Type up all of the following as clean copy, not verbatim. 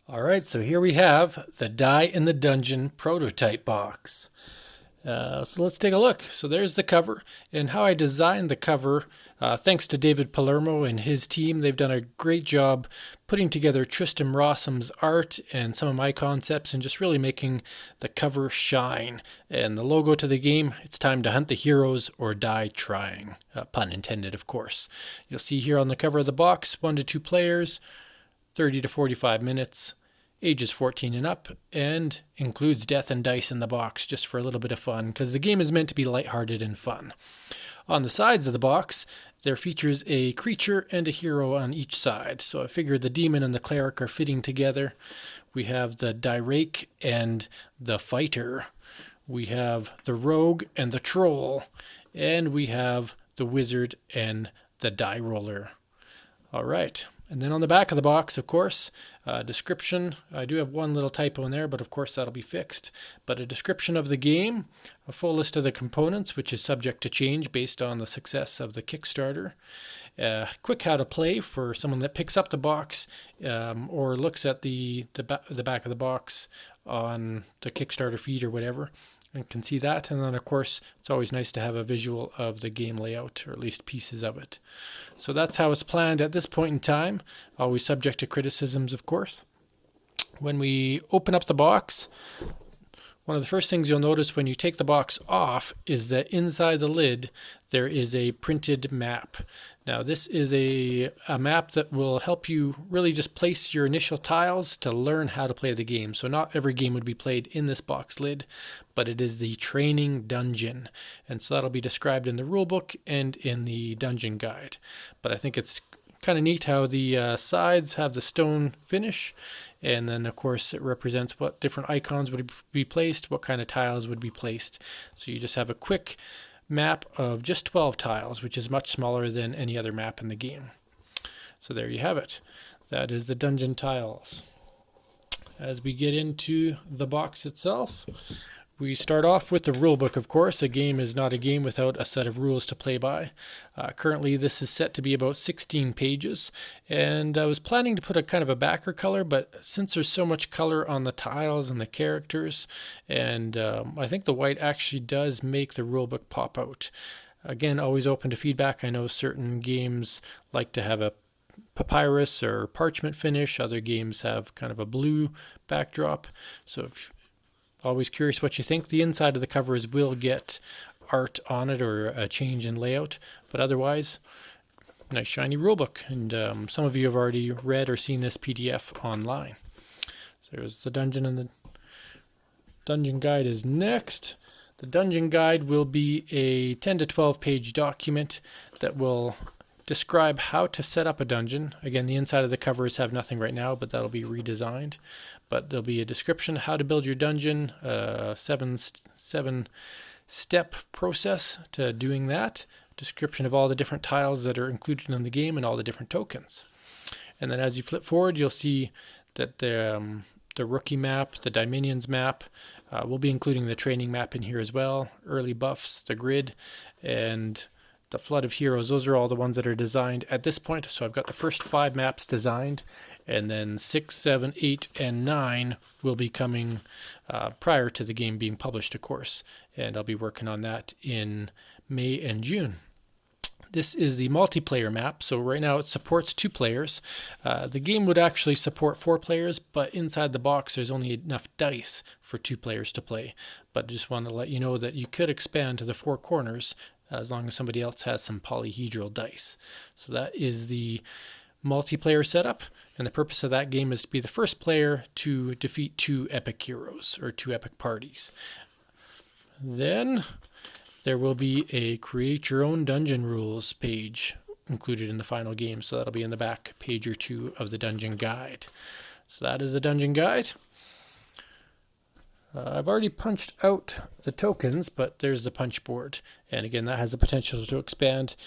All right, so here we have the Die in the Dungeon prototype box. So let's take a look. So there's the cover, and how I designed the cover. Thanks to David Palermo and his team, they've done a great job putting together Tristram Rossum's art and some of my concepts, and just really making the cover shine. And the logo to the game: it's time to hunt the heroes or die trying. Pun intended, of course. You'll see here on the cover of the box, 1 to 2 players, 30 to 45 minutes, ages 14 and up, and includes death and dice in the box just for a little bit of fun, because the game is meant to be lighthearted and fun. On the sides of the box, there features a creature and a hero on each side. So I figured the demon and the cleric are fitting together. We have the Dirake and the fighter. We have the rogue and the troll. And we have the wizard and the die roller. All right. And then on the back of the box, of course, description. I do have one little typo in there, but of course that'll be fixed. But a description of the game, a full list of the components, which is subject to change based on the success of the Kickstarter. Quick how to play for someone that picks up the box or looks at the back of the box on the Kickstarter feed or whatever, and can see that. And then, of course, it's always nice to have a visual of the game layout, or at least pieces of it. So that's how it's planned at this point in time, always subject to criticisms, of course. When we open up the box, one of the first things you'll notice when you take the box off is that inside the lid there is a printed map. Now this is a map that will help you really just place your initial tiles to learn how to play the game. So not every game would be played in this box lid, but it is the training dungeon. And so that'll be described in the rulebook and in the dungeon guide. But I think it's kind of neat how the sides have the stone finish, and then of course it represents what different icons would be placed, what kind of tiles would be placed. So you just have a quick map of just 12 tiles, which is much smaller than any other map in the game. So there you have it. That is the dungeon tiles. As we get into the box itself, we start off with the rulebook, of course. A game is not a game without a set of rules to play by. Currently, this is set to be about 16 pages, and I was planning to put a kind of a backer color, but since there's so much color on the tiles and the characters, and I think the white actually does make the rulebook pop out. Again, always open to feedback. I know certain games like to have a papyrus or parchment finish. Other games have kind of a blue backdrop. So if always curious what you think. The inside of the covers will get art on it or a change in layout, but otherwise, nice shiny rulebook. And some of you have already read or seen this PDF online. So there's the dungeon, and the dungeon guide is next. The dungeon guide will be a 10 to 12 page document that will describe how to set up a dungeon. Again, the inside of the covers have nothing right now, but that'll be redesigned. But there'll be a description how to build your dungeon, seven-step process to doing that, description of all the different tiles that are included in the game and all the different tokens. And then as you flip forward, you'll see that the rookie map, the Dominions map, we'll be including the training map in here as well, early buffs, the grid, and the Flood of Heroes. Those are all the ones that are designed at this point. So I've got the first 5 maps designed, and then 6, 7, 8, and 9 will be coming prior to the game being published, of course. And I'll be working on that in May and June. This is the multiplayer map. So right now it supports 2 players. The game would actually support 4 players, but inside the box there's only enough dice for 2 players to play. But just want to let you know that you could expand to the 4 corners as long as somebody else has some polyhedral dice. So that is the multiplayer setup, and the purpose of that game is to be the first player to defeat 2 epic heroes, or 2 epic parties. Then there will be a create your own dungeon rules page included in the final game, so that'll be in the back page or 2 of the dungeon guide. So that is the dungeon guide. I've already punched out the tokens, but there's the punch board. And again, that has the potential to expand.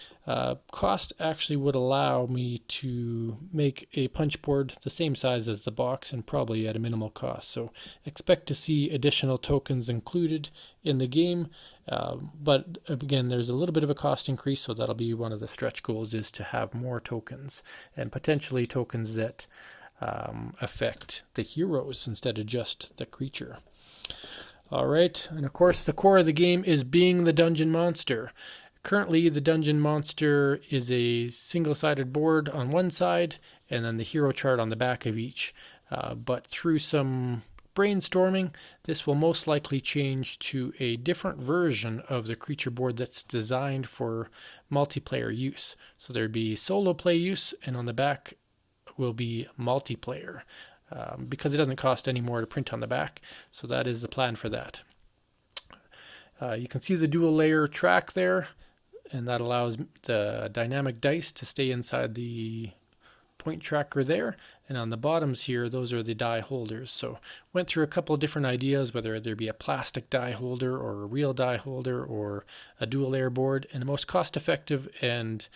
Cost actually would allow me to make a punch board the same size as the box, and probably at a minimal cost. So expect to see additional tokens included in the game. But again, there's a little bit of a cost increase, so that'll be one of the stretch goals, is to have more tokens, and potentially tokens that affect the heroes instead of just the creature. All right, and of course the core of the game is being the dungeon monster. Currently, the dungeon monster is a single-sided board on one side, and then the hero chart on the back of each. But through some brainstorming, this will most likely change to a different version of the creature board that's designed for multiplayer use. So there'd be solo play use, and on the back will be multiplayer, because it doesn't cost any more to print on the back. So that is the plan for that. You can see the dual layer track there, and that allows the dynamic dice to stay inside the point tracker there. And on the bottoms here, those are the die holders. So went through a couple of different ideas, whether there be a plastic die holder or a real die holder or a dual layer board. And the most cost effective and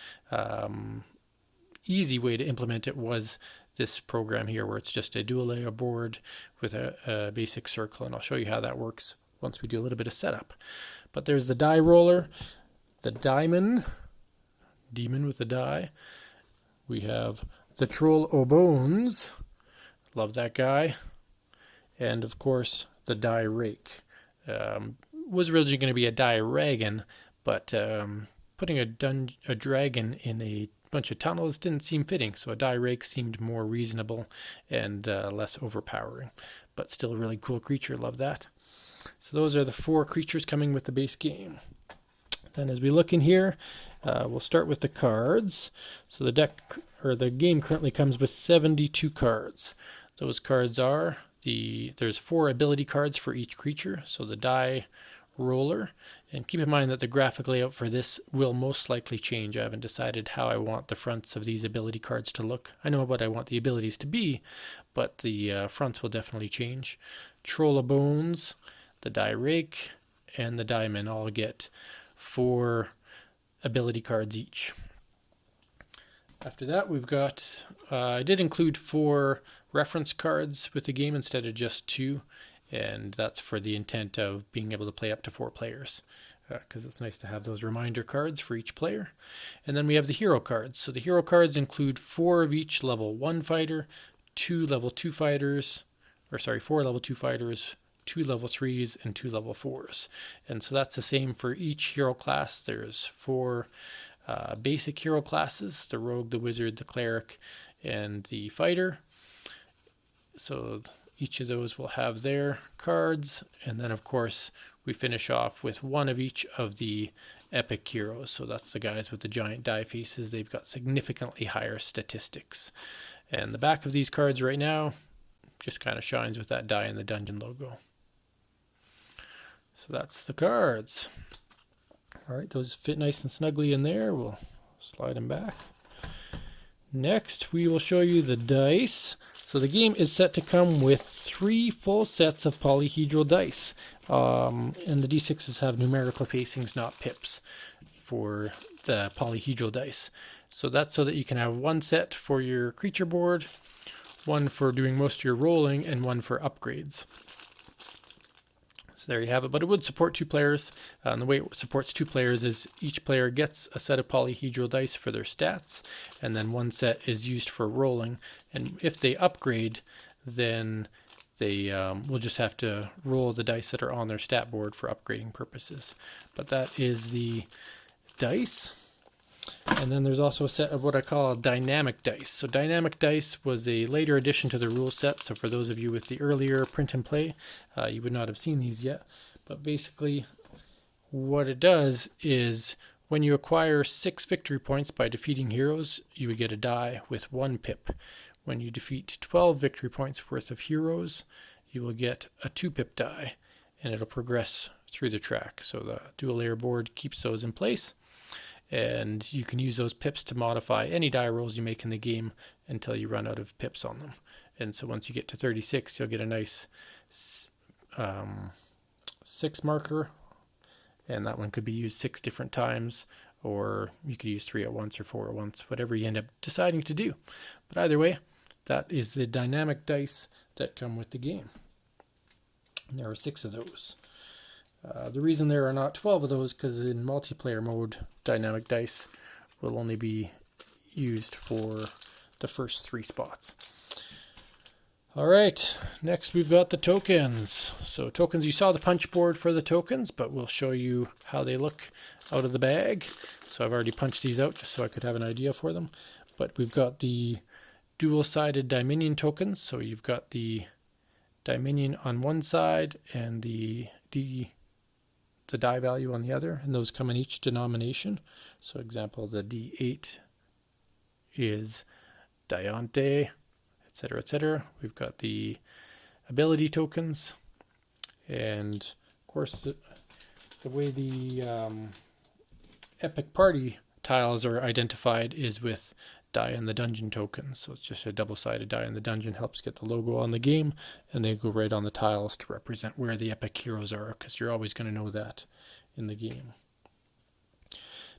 easy way to implement it was this program here, where it's just a dual layer board with a basic circle. And I'll show you how that works once we do a little bit of setup. But there's the die roller, the demon with the die. We have the troll o'bones, love that guy, and of course the die rake. Was originally going to be a die dragon, but putting a dragon in a bunch of tunnels didn't seem fitting, so a die rake seemed more reasonable and less overpowering, but still a really cool creature. Love that. So those are the 4 creatures coming with the base game. Then as we look in here, we'll start with the cards. So the deck, or the game, currently comes with 72 cards. Those cards are there's 4 ability cards for each creature. So the die roller, and keep in mind that the graphic layout for this will most likely change. I haven't decided how I want the fronts of these ability cards to look. I know what I want the abilities to be, but the fronts will definitely change. Troll of Bones, the die rake, and the diamond all get 4 ability cards each. After that, we've got, I did include 4 reference cards with the game instead of just 2, and that's for the intent of being able to play up to 4 players, because it's nice to have those reminder cards for each player. And then we have the hero cards. So the hero cards include 4 of each level 1 fighter, 2 level 2 fighters, 4 level 2 fighters, 2 level 3s, and 2 level 4s. And so that's the same for each hero class. There's 4 basic hero classes: the rogue, the wizard, the cleric, and the fighter. So each of those will have their cards. And then of course we finish off with 1 of each of the epic heroes. So that's the guys with the giant die faces. They've got significantly higher statistics. And the back of these cards right now just kind of shines with that die in the dungeon logo. So that's the cards. All right, those fit nice and snugly in there. We'll slide them back. Next, we will show you the dice. So the game is set to come with 3 full sets of polyhedral dice. And the D6s have numerical facings, not pips, for the polyhedral dice. So that's so that you can have 1 set for your creature board, 1 for doing most of your rolling, and 1 for upgrades. So there you have it, but it would support 2 players. And the way it supports 2 players is each player gets a set of polyhedral dice for their stats, and then 1 set is used for rolling. And if they upgrade, then they will just have to roll the dice that are on their stat board for upgrading purposes. But that is the dice. And then there's also a set of what I call dynamic dice. So dynamic dice was a later addition to the rule set. So for those of you with the earlier print and play, you would not have seen these yet. But basically what it does is when you acquire 6 victory points by defeating heroes, you would get a die with 1 pip. When you defeat 12 victory points worth of heroes, you will get a 2 pip die, and it'll progress through the track. So the dual layer board keeps those in place. And you can use those pips to modify any die rolls you make in the game until you run out of pips on them. And so once you get to 36, you'll get a nice 6 marker, and that one could be used 6 different times, or you could use 3 at once or 4 at once, whatever you end up deciding to do. But either way, that is the dynamic dice that come with the game. And there are 6 of those. The reason there are not 12 of those, because in multiplayer mode, dynamic dice will only be used for the first 3 spots. All right, next we've got the tokens. So tokens, you saw the punch board for the tokens, but we'll show you how they look out of the bag. So I've already punched these out just so I could have an idea for them. But we've got the dual-sided Dominion tokens. So you've got the Dominion on one side and the die value on the other, and those come in each denomination. So example, the D8 is Diante, etc., etc. We've got the ability tokens, and of course the way the epic party tiles are identified is with die in the dungeon tokens. So it's just a double-sided die in the dungeon, helps get the logo on the game, and they go right on the tiles to represent where the epic heroes are, because you're always going to know that in the game.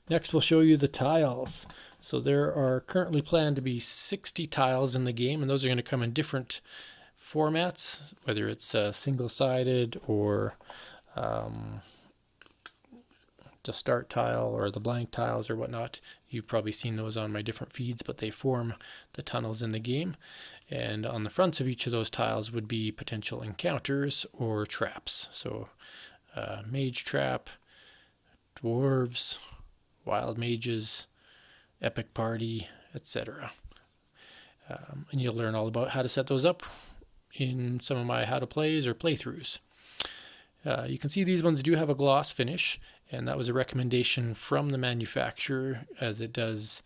Next, we'll show you the tiles. So there are currently planned to be 60 tiles in the game, and those are going to come in different formats, whether it's single-sided or the start tile or the blank tiles or whatnot. You've probably seen those on my different feeds, but they form the tunnels in the game. And on the fronts of each of those tiles would be potential encounters or traps. So mage trap, dwarves, wild mages, epic party, etc. And you'll learn all about how to set those up in some of my how to plays or playthroughs. You can see these ones do have a gloss finish, and that was a recommendation from the manufacturer, as it does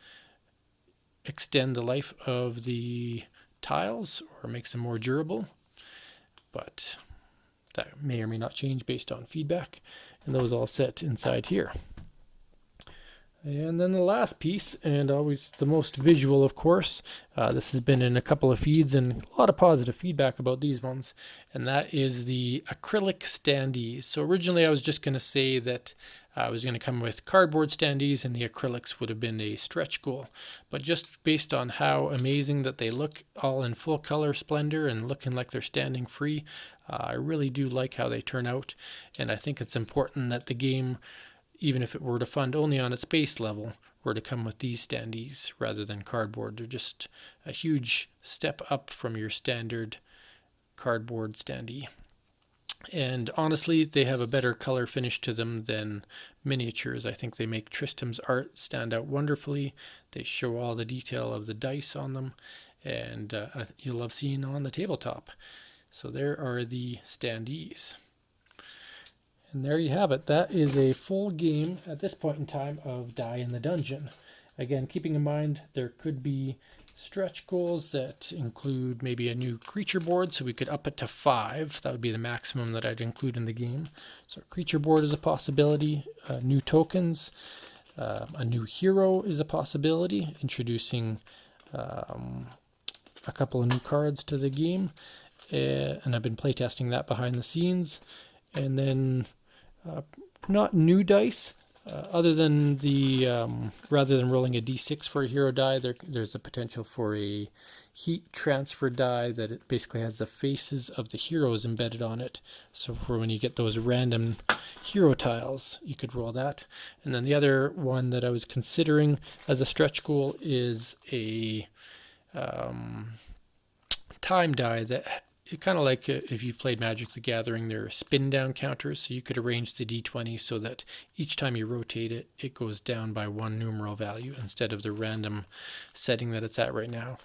extend the life of the tiles or makes them more durable, but that may or may not change based on feedback. And those all set inside here. And then the last piece, and always the most visual, of course, this has been in a couple of feeds and a lot of positive feedback about these ones, and that is the acrylic standees. So originally I was just going to say that I was going to come with cardboard standees and the acrylics would have been a stretch goal. But just based on how amazing that they look, all in full color splendor and looking like they're standing free, I really do like how they turn out, and I think it's important that the game, even if it were to fund only on its base level, were to come with these standees rather than cardboard. They're just a huge step up from your standard cardboard standee. And honestly, they have a better color finish to them than miniatures. I think they make Tristram's art stand out wonderfully. They show all the detail of the dice on them, and you'll love seeing on the tabletop. So there are the standees. And there you have it. That is a full game at this point in time of Die in the Dungeon. Again, keeping in mind there could be stretch goals that include maybe a new creature board, so we could up it to 5. That would be the maximum that I'd include in the game. So creature board is a possibility. New tokens. A new hero is a possibility, introducing a couple of new cards to the game. And I've been playtesting that behind the scenes. And then not new dice, other than the rather than rolling a d6 for a hero die, there's a potential for a heat transfer die that it basically has the faces of the heroes embedded on it. So for when you get those random hero tiles, you could roll that. And then the other one that I was considering as a stretch goal is a time die that, kind of like if you've played Magic the Gathering, there are spin down counters, so you could arrange the d20 so that each time you rotate it, it goes down by 1 numeral value instead of the random setting that it's at right now.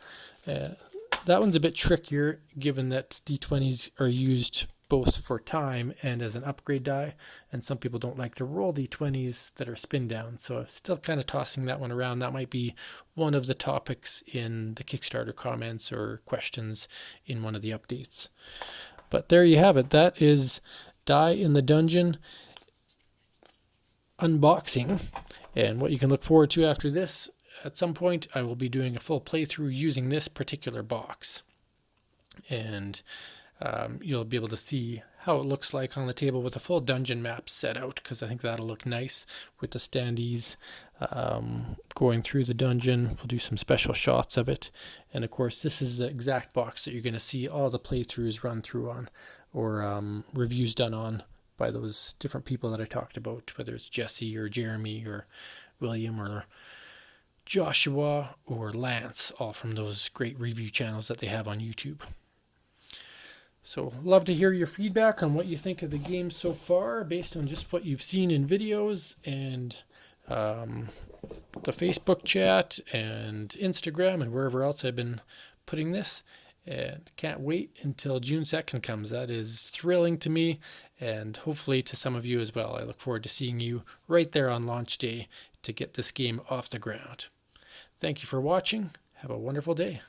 That one's a bit trickier, given that d20s are used both for time and as an upgrade die, and some people don't like to roll d20s that are spin down, so I'm still kind of tossing that one around. That might be one of the topics in the Kickstarter comments or questions in one of the updates. But there you have it. That is Die in the Dungeon unboxing, and what you can look forward to after this. At some point I will be doing a full playthrough using this particular box, and you'll be able to see how it looks like on the table with a full dungeon map set out, because I think that'll look nice with the standees going through the dungeon. We'll do some special shots of it, and of course this is the exact box that you're going to see all the playthroughs run through on, or reviews done on by those different people that I talked about, whether it's Jesse or Jeremy or William or Joshua or Lance, all from those great review channels that they have on YouTube. So love to hear your feedback on what you think of the game so far based on just what you've seen in videos and the Facebook chat and Instagram and wherever else I've been putting this. And can't wait until June 2nd comes. That is thrilling to me and hopefully to some of you as well. I look forward to seeing you right there on launch day to get this game off the ground. Thank you for watching. Have a wonderful day.